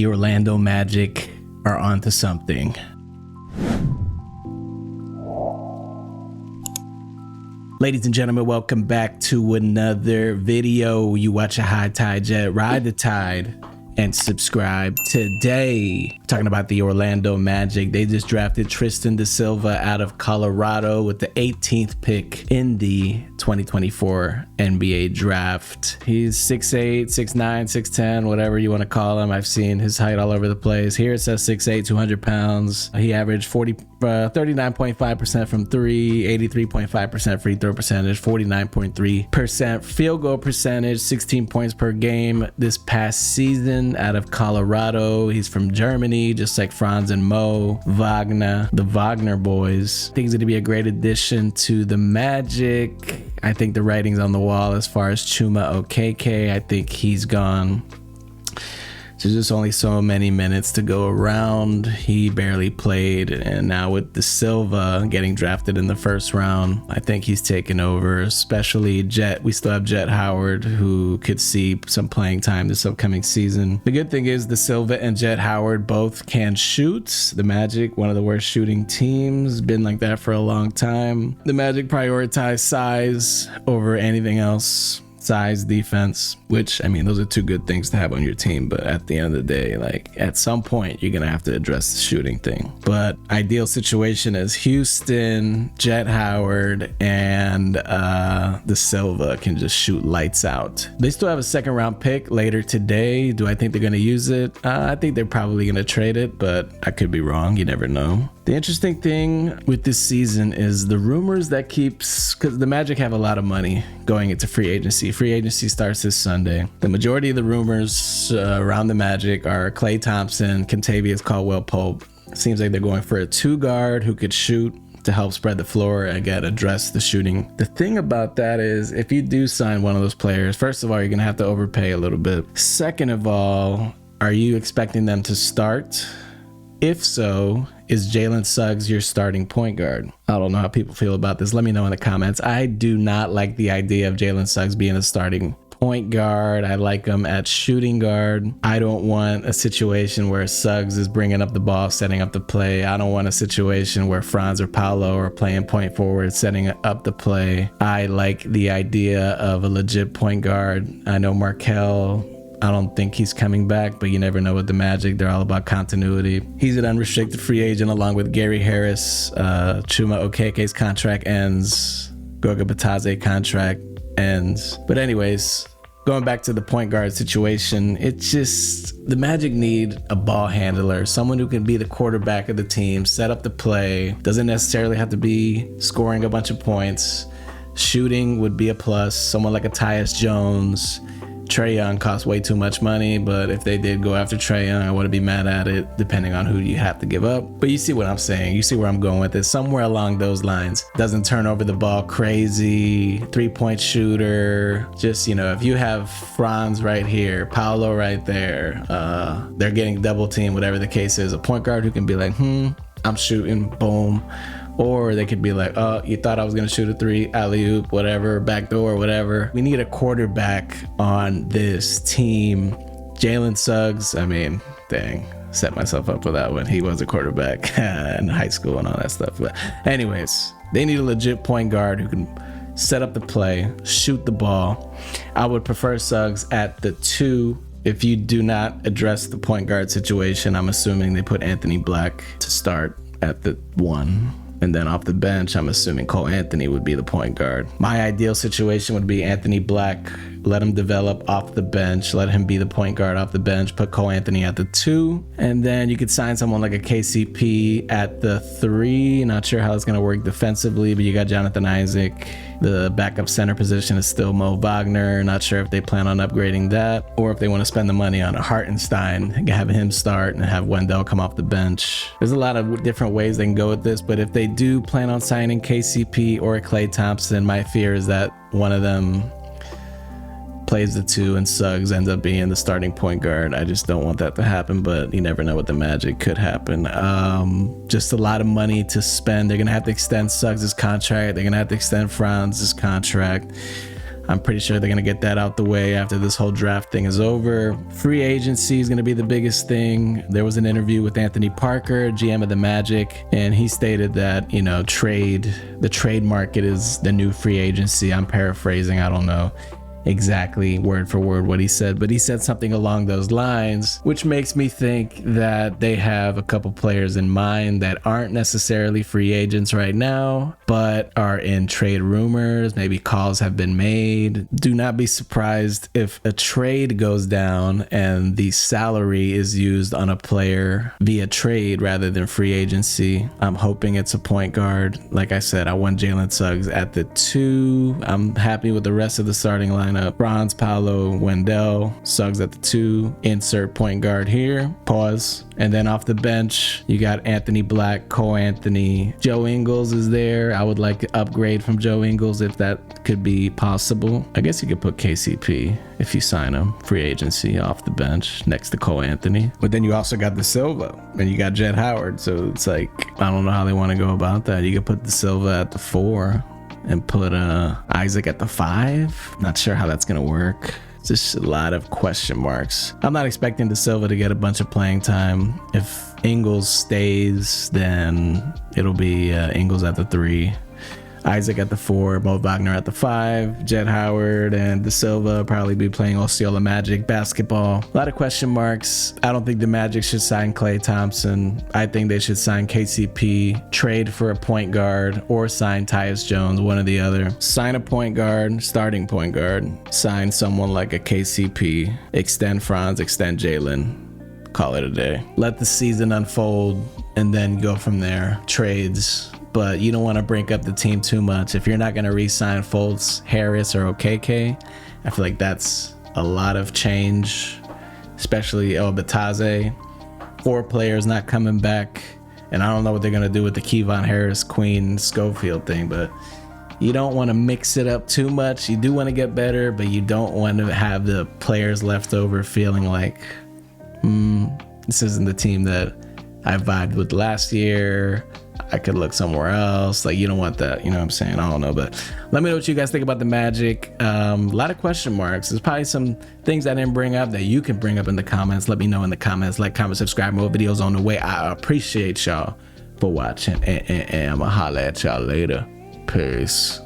The Orlando Magic are onto something. Ladies and gentlemen, welcome back to another video. You watch a high tide jet, ride the tide, and subscribe. Today, talking about the Orlando Magic. They just drafted Tristan da Silva out of Colorado with the 18th pick in the 2024 NBA draft. He's 6'8", 6'9", 6'10", whatever you want to call him. I've seen his height all over the place. Here it says 6'8", 200 pounds. He averaged 39.5% from three, 83.5% free throw percentage, 49.3% field goal percentage, 16 points per game this past season out of Colorado. He's from Germany, just like Franz and Mo Wagner, the Wagner boys. I think he's going to be a great addition to the Magic. I think the writing's on the wall as far as Chuma Okeke. I think he's gone. There's just only so many minutes to go around. He barely played, and now with Da Silva getting drafted in the first round, I think he's taken over, especially Jet. We still have Jet Howard, who could see some playing time this upcoming season. The good thing is Da Silva and Jet Howard both can shoot. The Magic, one of the worst shooting teams, been like that for a long time. The Magic prioritize size over anything else. Size, defense, which, I mean, those are two good things to have on your team, but at the end of the day, like, at some point you're gonna have to address the shooting thing. But ideal situation is Houston, Jet Howard, and Da Silva can just shoot lights out. They still have a second round pick later today. Do I think they're gonna use it? I think they're probably gonna trade it, but I could be wrong. You never know. The interesting thing with this season is the rumors that keeps, because the Magic have a lot of money going into free agency. Free agency starts this Sunday. The majority of the rumors around the Magic are Klay Thompson, Kentavious Caldwell-Pope. Seems like they're going for a two guard who could shoot to help spread the floor and address the shooting. The thing about that is, if you do sign one of those players, first of all, you're gonna have to overpay a little bit. Second of all, are you expecting them to start? If so, is Jalen Suggs your starting point guard? I don't know how people feel about this. Let me know in the comments. I do not like the idea of Jalen Suggs being a starting point guard. I like him at shooting guard. I don't want a situation where Suggs is bringing up the ball, setting up the play. I don't want a situation where Franz or Paolo are playing point forward, setting up the play. I like the idea of a legit point guard. I know Markelle, I don't think he's coming back, but you never know with the Magic. They're all about continuity. He's an unrestricted free agent along with Gary Harris. Chuma Okeke's contract ends. Goga Bitadze contract ends. But anyways, going back to the point guard situation, it's just the Magic need a ball handler, someone who can be the quarterback of the team, set up the play. Doesn't necessarily have to be scoring a bunch of points. Shooting would be a plus. Someone like a Tyus Jones. Trae Young costs way too much money, but if they did go after Trae Young, I wouldn't be mad at it, depending on who you have to give up. But you see what I'm saying. You see where I'm going with it. Somewhere along those lines. Doesn't turn over the ball crazy, three-point shooter. Just, you know, if you have Franz right here, Paolo right there, they're getting double teamed, whatever the case is. A point guard who can be like, I'm shooting, boom. Or they could be like, oh, you thought I was going to shoot a three, alley-oop, whatever, backdoor, whatever. We need a quarterback on this team. Jalen Suggs, I mean, dang, set myself up for that one. He was a quarterback in high school and all that stuff. But anyways, they need a legit point guard who can set up the play, shoot the ball. I would prefer Suggs at the 2. If you do not address the point guard situation, I'm assuming they put Anthony Black to start at the 1. And then off the bench, I'm assuming Cole Anthony would be the point guard. My ideal situation would be Anthony Black, let him develop off the bench, let him be the point guard off the bench, put Cole Anthony at the 2. And then you could sign someone like a KCP at the 3. Not sure how it's going to work defensively, but you got Jonathan Isaac. The backup center position is still Mo Wagner. Not sure if they plan on upgrading that or if they want to spend the money on a Hartenstein, have him start and have Wendell come off the bench. There's a lot of different ways they can go with this, but if they do plan on signing KCP or Klay Thompson, my fear is that one of them plays the 2 and Suggs ends up being the starting point guard. I just don't want that to happen, but you never know what the Magic could happen. Just a lot of money to spend. They're gonna have to extend Suggs' contract. They're gonna have to extend Franz's contract. I'm pretty sure they're going to get that out the way after this whole draft thing is over. Free agency is going to be the biggest thing. There was an interview with Anthony Parker, GM of the Magic, and he stated that, you know, the trade market is the new free agency. I'm paraphrasing, I don't know exactly word for word what he said, but he said something along those lines, which makes me think that they have a couple players in mind that aren't necessarily free agents right now, but are in trade rumors. Maybe calls have been made. Do not be surprised if a trade goes down and the salary is used on a player via trade rather than free agency. I'm hoping it's a point guard. Like I said, I want Jalen Suggs at the 2. I'm happy with the rest of the starting lineup. Franz, Paolo, Wendell, Suggs at the 2. Insert point guard here. Pause. And then off the bench, you got Anthony Black, Cole Anthony. Joe Ingles is there. I would like to upgrade from Joe Ingles if that could be possible. I guess you could put KCP if you sign him. Free agency off the bench next to Cole Anthony. But then you also got the Silva and you got Jett Howard. So it's like, I don't know how they want to go about that. You could put the Silva at the 4 and put Isaac at the 5. Not sure how that's gonna work. Just a lot of question marks. I'm not expecting De Silva to get a bunch of playing time. If Ingles stays, then it'll be Ingles at the 3, Isaac at the 4, Mo Wagner at the 5, Jett Howard and De Silva probably be playing Osceola Magic basketball. A lot of question marks. I don't think the Magic should sign Klay Thompson. I think they should sign KCP, trade for a point guard, or sign Tyus Jones, one or the other. Sign a point guard, starting point guard. Sign someone like a KCP. Extend Franz, extend Jalen. Call it a day. Let the season unfold and then go from there. Trades. But you don't want to break up the team too much. If you're not going to re-sign Fultz, Harris, or OKK, I feel like that's a lot of change, especially El Bataze. 4 players not coming back, and I don't know what they're going to do with the Kevon Harris, Queen, Schofield thing, but you don't want to mix it up too much. You do want to get better, but you don't want to have the players left over feeling like, this isn't the team that I vibed with last year. I could look somewhere else. Like, you don't want that, you know what I'm saying? I don't know, but let me know what you guys think about the Magic. A lot of question marks. There's probably some things I didn't bring up that you can bring up in the comments. Let me know in the comments. Like, comment, subscribe. More videos on the way. I appreciate y'all for watching, and I'ma holla at y'all later. Peace.